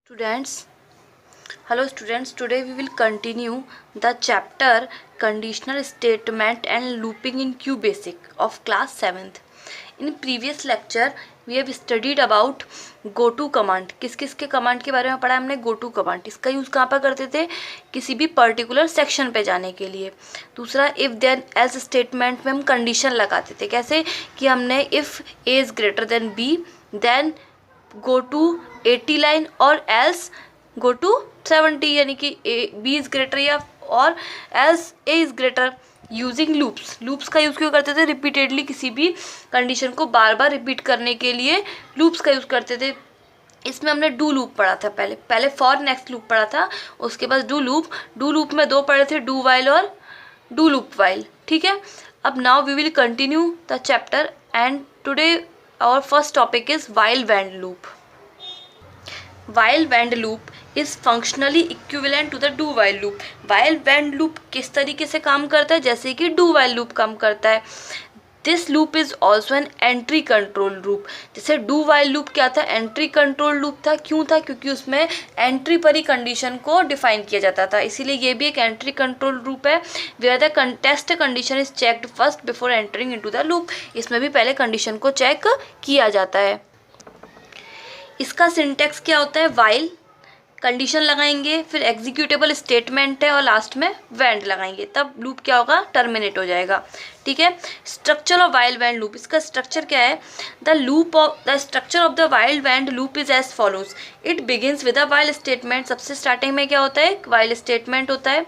Students, hello students. Today we will continue the chapter conditional statement and looping in QBasic of class 7th. In previous lecture we have studied about goto command. किस के command के बारे में पढ़ा हमने? goto command. इसका use कहाँ पर करते थे? किसी भी पर्टिकुलर सेक्शन पे जाने के लिए. दूसरा इफ़ देन एल्स स्टेटमेंट में हम कंडीशन लगाते थे. कैसे कि हमने if A is greater than B then go to 80 line और एल्स गो टू 70, यानी कि ए बी इज़ ग्रेटर या और else A is greater. Using loops का यूज़ क्यों करते थे? रिपीटेडली किसी भी कंडीशन को बार बार रिपीट करने के लिए लूप्स का यूज़ करते थे. इसमें हमने डू लूप पढ़ा था. पहले फॉर नेक्स्ट लूप पढ़ा था, उसके बाद डू लूप में दो पढ़े थे, डू वाइल और डू लूप वाइल. ठीक है. अब now we will continue the chapter and today our first topic is while when loop. While when loop is functionally equivalent to the do while loop. While when loop किस तरीके से काम करता है? जैसे कि do while loop काम करता है. This loop is also an entry control loop. जैसे do while loop क्या था? entry control loop था. क्यों था? क्योंकि उसमें entry पर ही condition को define किया जाता था. इसीलिए ये भी एक entry control loop है where the test condition is checked first before entering into the loop. इसमें भी पहले condition को check किया जाता है. इसका syntax क्या होता है? while कंडीशन लगाएंगे, फिर एग्जीक्यूटेबल स्टेटमेंट है और लास्ट में वेंड लगाएंगे, तब लूप क्या होगा? टर्मिनेट हो जाएगा. ठीक है. Structure of while wend loop. इसका स्ट्रक्चर क्या है? The structure of the while wend loop is as follows. It begins with a while statement. सबसे स्टार्टिंग में क्या होता है? वाइल स्टेटमेंट होता है.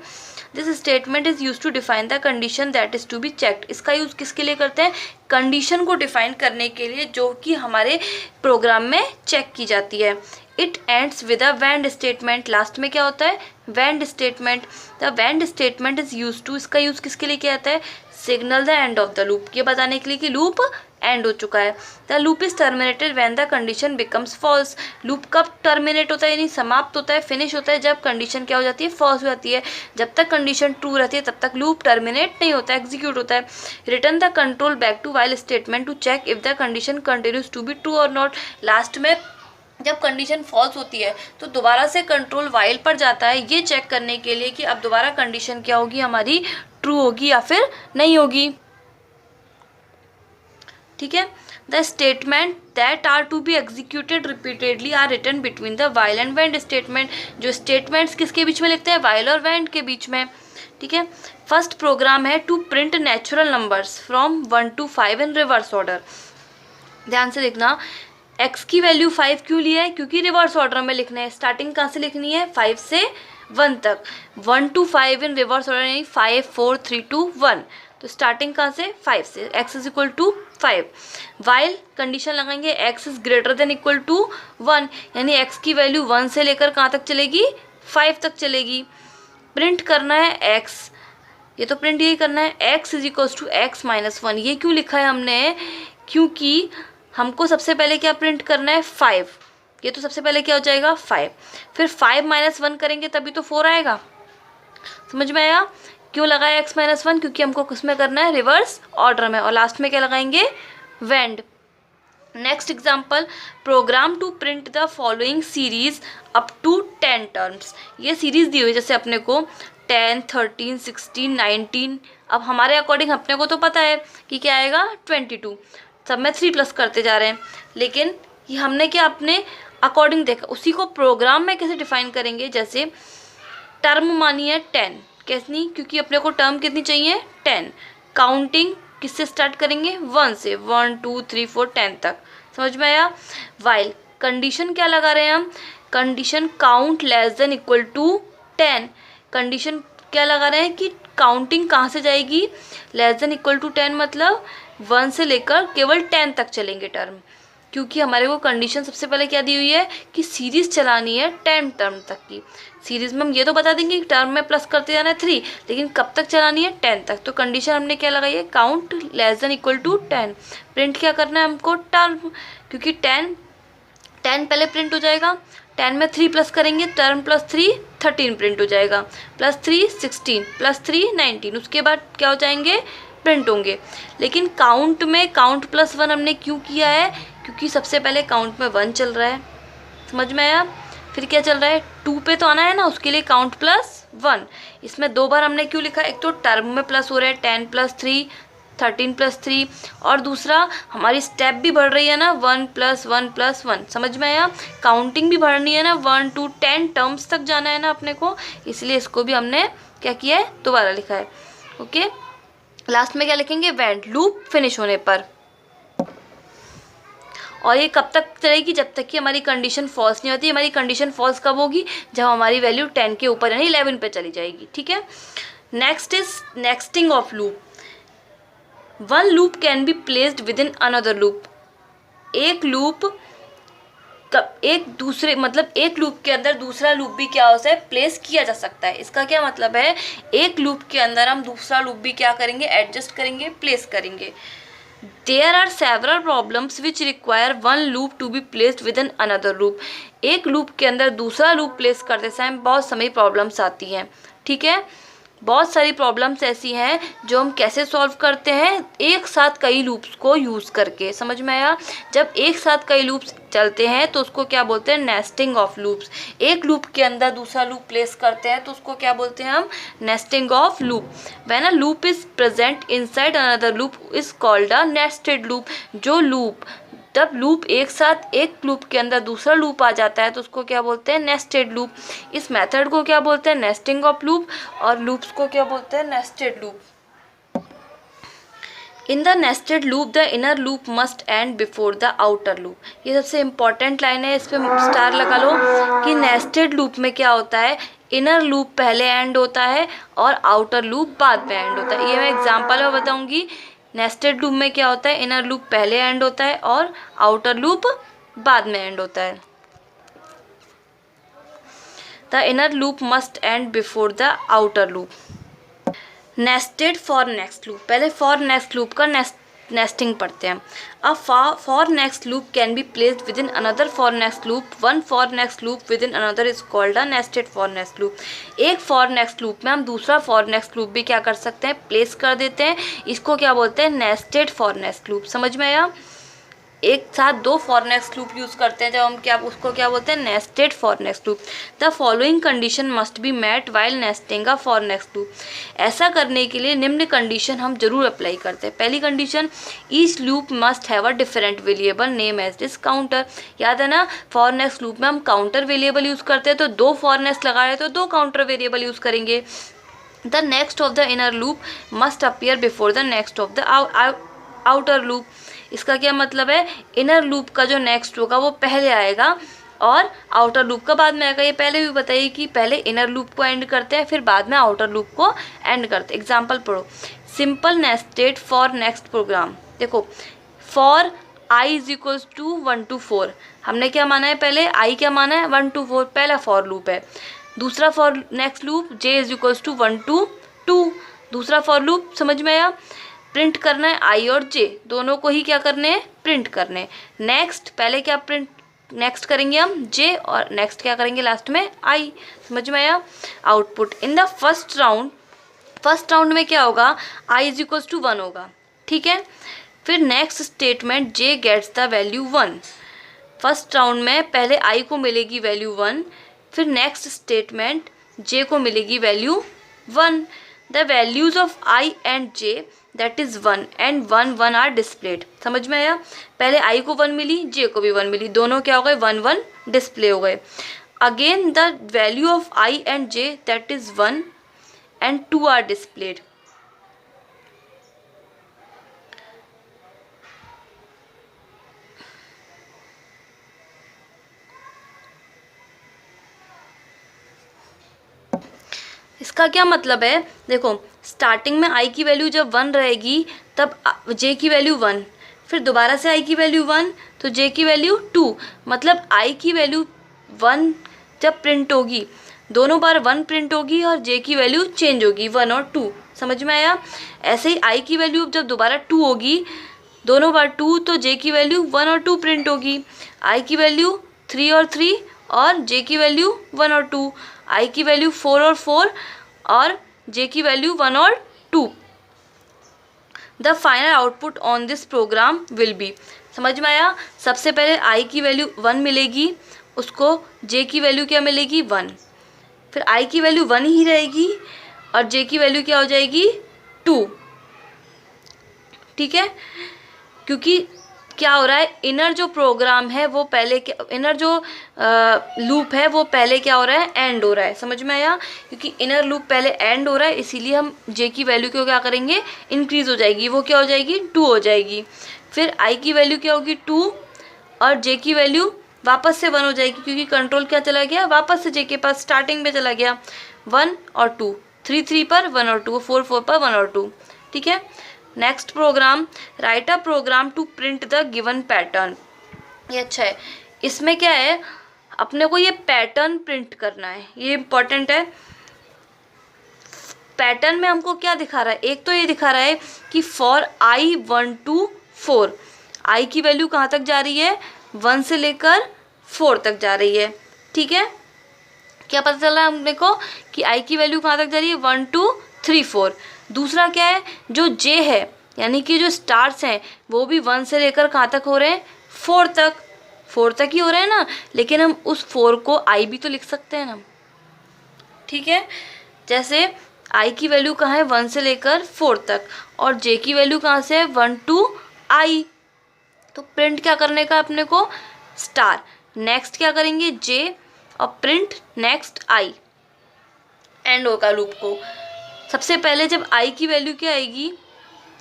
This statement is use to define the condition that is to be checked. इसका use किसके लिए करते हैं? कंडीशन को डिफाइन करने के लिए जो कि हमारे प्रोग्राम में चेक की जाती है. It ends with a wend statement. Last में क्या होता है? Wend statement. The wend statement is use to. इसका यूज किसके लिए किया जाता है? Signal the end of the loop. ये बताने के लिए कि लूप एंड हो चुका है. The loop is terminated when the condition becomes false. Loop कब टर्मिनेट होता है, यानी समाप्त होता है, फिनिश होता है? जब कंडीशन क्या हो जाती है? फॉल्स हो जाती है. जब तक कंडीशन ट्रू रहती है तब तक लूप टर्मिनेट नहीं होता है, एग्जीक्यूट होता है. Return the control back to while statement to check if the condition continues to be true और नॉट. लास्ट में जब कंडीशन फॉल्स होती है तो दोबारा से कंट्रोल वाइल पर जाता है ये चेक करने के लिए कि अब दोबारा कंडीशन क्या होगी हमारी? ट्रू होगी या फिर नहीं होगी. ठीक है. The statement that are to be executed repeatedly are written between the while and wend statement. जो स्टेटमेंट्स किसके बीच में लिखते हैं? वाइल और वेंड के बीच में. ठीक है. फर्स्ट प्रोग्राम है to print natural numbers from 1 to 5 in reverse order. ध्यान से देखना, x की वैल्यू 5 क्यों लिया है? क्योंकि रिवर्स ऑर्डर में लिखना है. स्टार्टिंग कहाँ से लिखनी है? 5 से 1 तक. 1 to 5 इन रिवर्स ऑर्डर यानी 5 4 3 2 1. तो स्टार्टिंग कहाँ से? 5 से. x is equal to 5. While condition लगाएंगे x is greater than equal to 1, यानी x की वैल्यू 1 से लेकर कहाँ तक चलेगी? 5 तक चलेगी. प्रिंट करना है x. ये तो प्रिंट यही करना है. x is equal to x minus 1. ये क्यों लिखा है हमने? क्योंकि हमको सबसे पहले क्या प्रिंट करना है? 5. ये तो सबसे पहले क्या हो जाएगा? 5. फिर 5 - 1 करेंगे तभी तो 4 आएगा. समझ में आया? क्यों लगाया x - 1? क्योंकि हमको किसमें करना है? रिवर्स ऑर्डर में. और लास्ट में क्या लगाएंगे? Wend. Next example, program to print the following series up to 10 terms. ये सीरीज दी हुई जैसे अपने को 10 13 16 19. अब हमारे अकॉर्डिंग अपने को तो पता है कि क्या आएगा? 22. सब में 3 प्लस करते जा रहे हैं, लेकिन ये हमने क्या अपने अकॉर्डिंग देखा. उसी को प्रोग्राम में कैसे डिफाइन करेंगे? जैसे टर्म मानिए 10. कैसे? क्योंकि अपने को टर्म कितनी चाहिए? 10. काउंटिंग किससे स्टार्ट करेंगे? 1 से. 1 2 3 4 10 तक. समझ में आया? वाइल कंडीशन क्या लगा रहे हैं हम? Condition count less than equal to 10. Condition क्या लगा रहे हैं कि काउंटिंग कहाँ से जाएगी? लेस देन इक्वल टू 10 मतलब 1 से लेकर केवल 10 तक चलेंगे टर्म. क्योंकि हमारे को कंडीशन सबसे पहले क्या दी हुई है कि सीरीज़ चलानी है 10 टर्म तक की. सीरीज़ में हम ये तो बता देंगे कि टर्म में प्लस करते जाना है 3, लेकिन कब तक चलानी है? 10 तक. तो कंडीशन हमने क्या लगाई है? Count less than equal to 10. Print क्या करना है हमको? टर्म. क्योंकि 10 पहले प्रिंट हो जाएगा. 10 में 3 प्लस करेंगे, टर्म प्लस 3 13 प्रिंट हो जाएगा. Plus 3 16 plus 3 19. उसके बाद क्या हो जाएंगे? प्रिंट होंगे. लेकिन काउंट में काउंट +1 हमने क्यों किया है? क्योंकि सबसे पहले काउंट में 1 चल रहा है. समझ में आया? फिर क्या चल रहा है, 2 पे तो आना है ना, उसके लिए काउंट +1। इसमें 2 बार हमने क्यों लिखा, एक तो टर्म में प्लस हो रहा है 10 + 3 13 + 3, और दूसरा हमारी स्टेप भी बढ़ रही है ना, 1 + 1 + 1। समझ में आया, काउंटिंग भी बढ़नी है ना, 1 to 10 टर्म्स तक जाना है ना अपने को, इसलिए इसको भी हमने क्या किया है, दोबारा लिखा है। ओके, लास्ट में क्या लिखेंगे, व्हेन, लूप फिनिश होने पर। और ये कब तक चलेगी, जब तक कि हमारी कंडीशन फॉल्स नहीं होती। हमारी कंडीशन फॉल्स कब होगी, जब हमारी वैल्यू 10 के ऊपर यानी 11 पे चली जाएगी। ठीक है, next is nesting of loop. One loop can be placed within another loop. एक लूप एक दूसरे मतलब एक लूप के अंदर दूसरा लूप भी क्या हो सकता है, प्लेस किया जा सकता है। इसका क्या मतलब है, एक लूप के अंदर हम दूसरा लूप भी क्या करेंगे, एडजस्ट करेंगे, प्लेस करेंगे। There are several problems which require one loop to be placed within another loop. एक लूप के अंदर दूसरा लूप प्लेस करते समय बहुत सारी प्रॉब्लम्स आती हैं। ठीक है, बहुत सारी प्रॉब्लम्स ऐसी हैं जो हम कैसे सॉल्व करते हैं, एक साथ कई लूप्स को यूज़ करके। समझ में आया, जब एक साथ कई लूप्स चलते हैं तो उसको क्या बोलते हैं, नेस्टिंग ऑफ लूप्स। एक लूप के अंदर दूसरा लूप प्लेस करते हैं तो उसको क्या बोलते हैं हम, nesting of loop. When a loop is present inside another loop is called a nested loop. जो लूप जब लूप एक साथ एक लूप के अंदर दूसरा लूप आ जाता है तो उसको क्या बोलते हैं, नेस्टेड लूप। इस मेथड को क्या बोलते हैं, नेस्टिंग ऑफ लूप, और लूप्स को क्या बोलते हैं, nested loop. In the nested loop the inner loop must and before the outer loop. ये सबसे इंपॉर्टेंट लाइन है, इस पर स्टार लगा लो कि नेस्टेड लूप में क्या होता है, इनर लूप पहले एंड होता है और आउटर लूप बाद में एंड होता है। ये मैं एग्जांपल में बताऊंगी। नेस्टेड लूप में क्या होता है, इनर लूप पहले एंड होता है और आउटर लूप बाद में एंड होता है। The inner loop must and before the outer loop. Nested for next loop, पहले फॉर नेक्स्ट लूप का नेस्टिंग पढ़ते हैं। अब for next loop can be placed within another for next loop. One for next loop with in another is called a nested for next loop. एक for next loop में हम दूसरा for next loop भी क्या कर सकते हैं, place कर देते हैं। इसको क्या बोलते हैं, नेस्टेड फॉर नेक्स्ट लूप। समझ में आया, एक साथ दो फॉर नेक्स्ट लूप यूज़ करते हैं जब हम क्या, उसको क्या बोलते हैं, nested for next loop. The following condition must be met while nesting a for next loop. ऐसा करने के लिए निम्न कंडीशन हम जरूर अप्लाई करते हैं। पहली condition, each loop must have a different variable name as this counter. याद है ना, फॉर नेक्स्ट लूप में हम काउंटर वेरिएबल यूज़ करते हैं, तो दो फॉर नेक्स्ट लगा रहे तो दो काउंटर वेरिएबल यूज़ करेंगे। The next of the inner loop must appear before the next of the outer loop. इसका क्या मतलब है, इनर लूप का जो नेक्स्ट होगा वो पहले आएगा और आउटर लूप का बाद में आएगा। ये पहले भी बताइए कि पहले इनर लूप को एंड करते हैं फिर बाद में आउटर लूप को एंड करते हैं। एग्जाम्पल पढ़ो, simple nested for next program. देखो, for i is equals to 1 to 4, हमने क्या माना है, पहले i क्या माना है, 1 to 4, पहला फॉर लूप है। दूसरा for next loop j is equals to 1 to 2, दूसरा फॉर लूप। समझ में आया, प्रिंट करना है i और j, दोनों को ही क्या करने हैं, प्रिंट करने। नेक्स्ट, पहले क्या प्रिंट नेक्स्ट करेंगे हम j और नेक्स्ट क्या करेंगे लास्ट में i। समझ में आया। Output in the first round में क्या होगा, i इज इक्वल्स टू 1 होगा। ठीक है, फिर next statement j gets the value 1। First round में पहले i को मिलेगी वैल्यू 1, फिर नेक्स्ट स्टेटमेंट j को मिलेगी value 1। The values of i and j that is 1 and 1 1 are displayed. समझ में आया, पहले i को 1 मिली, j को भी 1 मिली, दोनों क्या हो गए, 1 1 डिस्प्ले हो गए। Again the value of i and j that is 1 and 2 are displayed. इसका क्या मतलब है, देखो स्टार्टिंग में i की वैल्यू जब 1 रहेगी तब j की वैल्यू 1, फिर दोबारा से i की वैल्यू 1 तो j की वैल्यू 2। मतलब i की वैल्यू 1 जब प्रिंट होगी, दोनों बार 1 प्रिंट होगी और j की वैल्यू चेंज होगी 1 और 2। समझ में आया। ऐसे ही i की वैल्यू जब दोबारा 2 होगी, दोनों बार 2 तो j की वैल्यू 1 और 2 प्रिंट होगी। i की वैल्यू 3 और 3 और j की वैल्यू 1 और 2, i की वैल्यू 4 और 4 और j की वैल्यू 1 और 2। The final output on this program will be. समझ में आया, सबसे पहले i की वैल्यू 1 मिलेगी, उसको जे की वैल्यू क्या मिलेगी 1, फिर आई की वैल्यू 1 ही रहेगी और जे की वैल्यू क्या हो जाएगी 2। ठीक है, क्योंकि क्या हो रहा है, इनर जो प्रोग्राम है वो पहले, इनर जो लूप है वो पहले क्या हो रहा है, एंड हो रहा है। समझ में आया? क्योंकि इनर लूप पहले एंड हो रहा है, इसीलिए हम जे की वैल्यू को क्या करेंगे, इंक्रीज हो जाएगी, वो क्या हो जाएगी 2 हो जाएगी। फिर आई की वैल्यू क्या होगी 2 और जे की वैल्यू वापस से 1 हो जाएगी, क्योंकि कंट्रोल क्या चला गया, वापस से जे के पास स्टार्टिंग में चला गया। 1 और 2, 3 3 पर 1 और 2, 4 4 पर 1 और 2। ठीक है, next program, write a program to print the given pattern. ये अच्छा है, इसमें क्या है, अपने को ये पैटर्न प्रिंट करना है, ये इंपॉर्टेंट है। पैटर्न में हमको क्या दिखा रहा है, एक तो ये दिखा रहा है कि फॉर आई 1 to 4, आई की वैल्यू कहाँ तक जा रही है, 1 से लेकर 4 तक जा रही है। ठीक है, क्या पता चला हमने को कि आई की वैल्यू कहाँ तक जा रही है, 1 2 3 4। दूसरा क्या है, जो जे है यानी कि जो स्टार्स हैं वो भी 1 से लेकर कहाँ तक हो रहे हैं, 4 तक, 4 तक ही हो रहे हैं ना, लेकिन हम उस 4 को आई भी तो लिख सकते हैं ना। ठीक है, जैसे आई की वैल्यू कहाँ है, 1 से लेकर 4 तक, और जे की वैल्यू कहाँ से है, 1 to आई। तो प्रिंट क्या करने का अपने को, स्टार, नेक्स्ट क्या करेंगे जे, और प्रिंट नेक्स्ट आई, एंड होगा लूप को। सबसे पहले जब आई की वैल्यू क्या आएगी,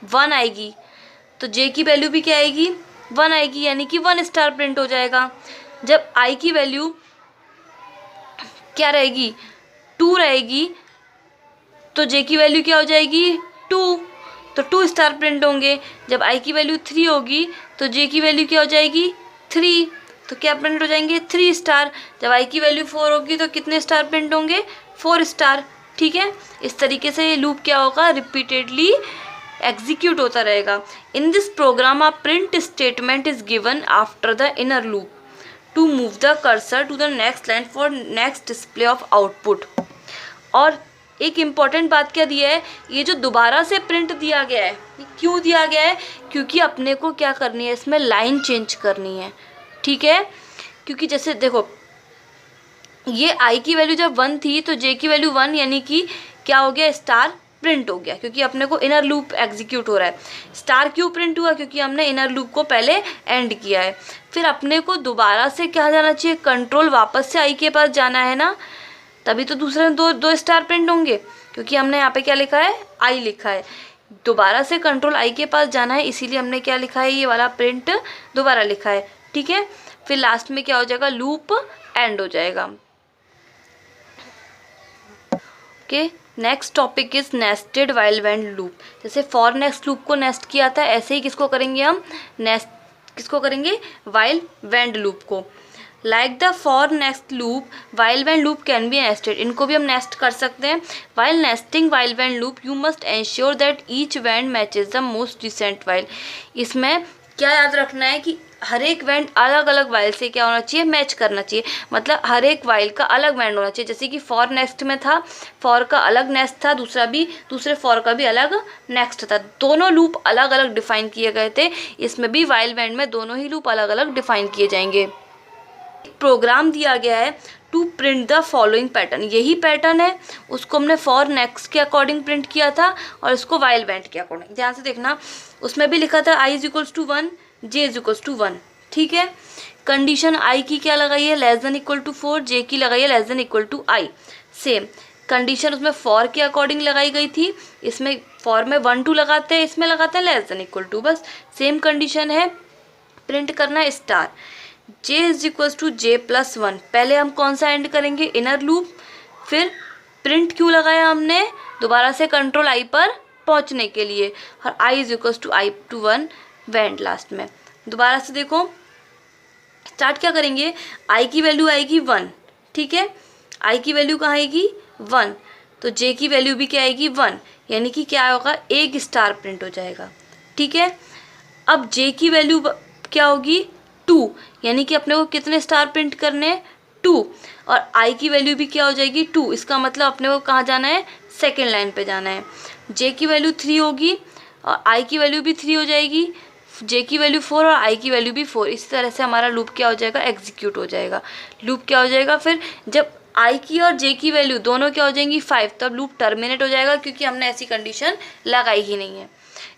1 आएगी, तो जे की वैल्यू भी क्या आएगी, 1 आएगी, यानी कि 1 स्टार प्रिंट हो जाएगा। जब आई की वैल्यू क्या रहेगी, 2 रहेगी, तो जे की वैल्यू क्या हो जाएगी 2, तो 2 स्टार प्रिंट होंगे। जब आई की वैल्यू 3 होगी तो जे की वैल्यू क्या हो जाएगी 3, तो क्या प्रिंट हो जाएंगे 3 स्टार। जब आई की वैल्यू 4 होगी तो कितने स्टार प्रिंट होंगे, 4 स्टार। ठीक है, इस तरीके से ये लूप क्या होगा, रिपीटेडली एग्जीक्यूट होता रहेगा। In this program a print statement is given after the inner loop to move the cursor to the next line for next display of output. और एक इम्पॉर्टेंट बात क्या दिया है, ये जो दोबारा से प्रिंट दिया गया है, ये क्यों दिया गया है, क्योंकि अपने को क्या करनी है, इसमें लाइन चेंज करनी है। ठीक है, क्योंकि जैसे देखो ये आई की वैल्यू जब 1 थी तो जे की वैल्यू 1, यानी कि क्या हो गया, स्टार प्रिंट हो गया, क्योंकि अपने को इनर लूप एग्जीक्यूट हो रहा है। स्टार क्यों प्रिंट हुआ, क्योंकि हमने इनर लूप को पहले एंड किया है। फिर अपने को दोबारा से क्या जाना चाहिए, कंट्रोल वापस से आई के पास जाना है ना, तभी तो दूसरे दो स्टार प्रिंट होंगे, क्योंकि हमने यहाँ पे क्या लिखा है, आई लिखा है। दोबारा से कंट्रोल आई के पास जाना है, इसीलिए हमने क्या लिखा है, ये वाला प्रिंट दोबारा लिखा है। ठीक है, फिर लास्ट में क्या हो जाएगा, लूप एंड हो जाएगा। Okay, next topic is nested while wend loop. जैसे फॉर नेक्स्ट लूप को नेस्ट किया था, ऐसे ही किसको करेंगे हम, नेस्ट किसको करेंगे, वाइल वेंड लूप को। Like the for next loop, while wend loop can be nested, इनको भी हम नेस्ट कर सकते हैं। While nesting while wend loop you must ensure that each wend matches the most recent while. इसमें क्या याद रखना है कि हर एक वेंड अलग अलग वाइल से क्या होना चाहिए, मैच करना चाहिए, मतलब हर एक वाइल का अलग वेंड होना चाहिए। जैसे कि फॉर नेक्स्ट में था, फॉर का अलग नेक्स्ट था, दूसरे फॉर का भी अलग नेक्स्ट था, दोनों लूप अलग अलग डिफाइन किए गए थे। इसमें भी वाइल वेंड में दोनों ही लूप अलग अलग डिफाइन किए जाएंगे। प्रोग्राम दिया गया है to print the following pattern, यही पैटर्न है, उसको हमने फॉर नेक्स्ट के अकॉर्डिंग प्रिंट किया था और इसको वाइल वेंड के अकॉर्डिंग। ध्यान से देखना, उसमें भी लिखा था I is equals to 1, J is equals to 1। ठीक है, कंडीशन आई की क्या लगाई है, less than equal to 4, J की लगाई है less than equal to I. Same condition उसमें फॉर के अकॉर्डिंग लगाई गई थी, इसमें फॉर में 1 2 लगाते हैं, इसमें लगाते हैं लेस देन इक्वल टू, बस सेम कंडीशन है। प्रिंट करना है star, J is equals to J plus 1। पहले हम कौन सा एंड करेंगे, इनर लूप, फिर प्रिंट क्यों लगाया हमने, दोबारा से कंट्रोल आई पर पहुंचने के लिए, और I is equals to I to 1 wend last में। दोबारा से देखो, स्टार्ट क्या करेंगे, आई की वैल्यू आएगी 1, ठीक है, आई की वैल्यू कहाँ आएगी 1, तो जे की वैल्यू भी क्या आएगी 1, यानी कि क्या होगा, एक स्टार प्रिंट हो जाएगा। ठीक है, अब जे की वैल्यू क्या होगी 2, यानी कि अपने को कितने स्टार प्रिंट करने हैं 2, और आई की वैल्यू भी क्या हो जाएगी 2, इसका मतलब अपने को कहाँ जाना है, सेकेंड लाइन पे जाना है। जे की वैल्यू 3 होगी और आई की वैल्यू भी 3 हो जाएगी, जे की वैल्यू 4 और आई की वैल्यू भी 4। इसी तरह से हमारा लूप क्या हो जाएगा, एग्जीक्यूट हो जाएगा। लूप क्या हो जाएगा, फिर जब आई की और जे की वैल्यू दोनों क्या हो जाएंगी 5, तब लूप टर्मिनेट हो जाएगा, क्योंकि हमने ऐसी कंडीशन लगाई ही नहीं है।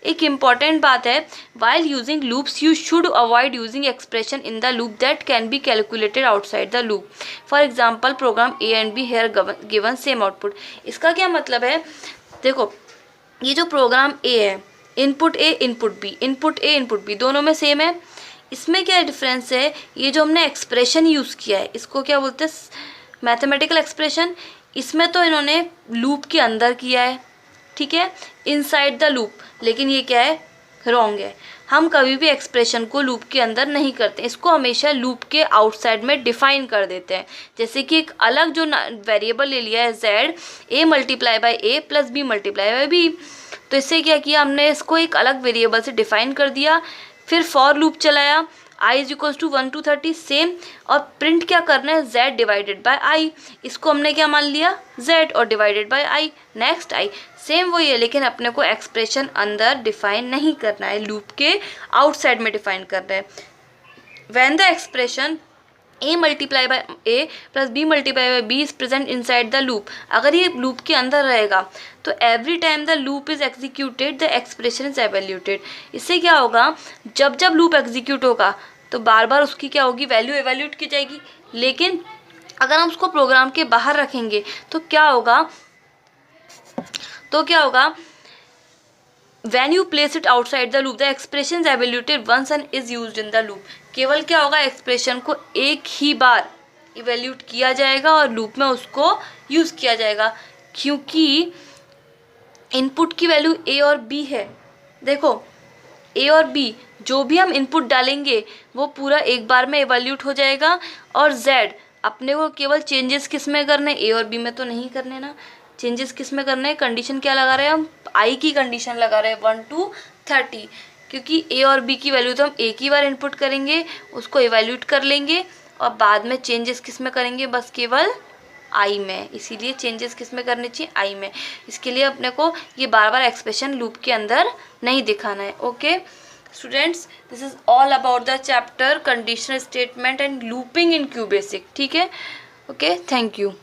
एक इम्पॉर्टेंट बात है, while using loops you should avoid using expression in the loop that can be calculated outside the loop. For example program A and B here given same output. इसका क्या मतलब है, देखो ये जो प्रोग्राम ए है, input A input B, input A input B दोनों में सेम है। इसमें क्या डिफरेंस है, ये जो हमने एक्सप्रेशन यूज़ किया है इसको क्या बोलते हैं, मैथमेटिकल एक्सप्रेशन। इसमें तो इन्होंने लूप के अंदर किया है, ठीक है, इनसाइड द लूप, लेकिन ये क्या है, रॉन्ग है। हम कभी भी एक्सप्रेशन को लूप के अंदर नहीं करते, इसको हमेशा लूप के आउटसाइड में डिफाइन कर देते हैं। जैसे कि एक अलग जो वेरिएबल ले लिया है z, a multiply by A plus B multiply by B, तो इससे क्या किया हमने, इसको एक अलग वेरिएबल से डिफाइन कर दिया। फिर फॉर लूप चलाया, i is equals to 1 to 30 same, और प्रिंट क्या करना है, z डिवाइडेड बाय i। इसको हमने क्या मान लिया, z, और divided by i, next i, same वही है, लेकिन अपने को एक्सप्रेशन अंदर डिफाइन नहीं करना है, लूप के आउटसाइड में डिफाइन करना है। When the expression a multiply by a plus b multiply by b is present inside the loop, अगर ये लूप के अंदर रहेगा तो every time the loop is executed the expression is evaluated. इससे क्या होगा, जब जब लूप एग्जीक्यूट होगा तो बार बार उसकी क्या होगी, वैल्यू एवेल्यूट की जाएगी। लेकिन अगर हम उसको प्रोग्राम के बाहर रखेंगे तो क्या होगा, when you place it outside the loop the expression is evaluated once and is used in the loop। केवल क्या होगा, एक्सप्रेशन को एक ही बार इवेल्यूट किया जाएगा और लूप में उसको यूज़ किया जाएगा, क्योंकि इनपुट की वैल्यू a और b है। देखो a और b जो भी हम इनपुट डालेंगे वो पूरा एक बार में इवेल्यूट हो जाएगा, और z अपने को केवल चेंजेस किस में करने, a और b में तो नहीं करने ना, चेंजेस किस में करने हैं, कंडीशन क्या लगा रहे हैं हम, आई की कंडीशन लगा रहे हैं 1 to 30, क्योंकि ए और बी की वैल्यू तो हम एक ही बार इनपुट करेंगे, उसको इवैल्यूएट कर लेंगे, और बाद में चेंजेस किस में करेंगे, बस केवल आई में। इसीलिए चेंजेस किस में करने चाहिए, आई में। इसके लिए अपने को ये बार बार एक्सप्रेशन लूप के अंदर नहीं दिखाना है। Okay students, this is all about the chapter conditional statement and looping in QBasic. ठीक है, ओके, थैंक यू।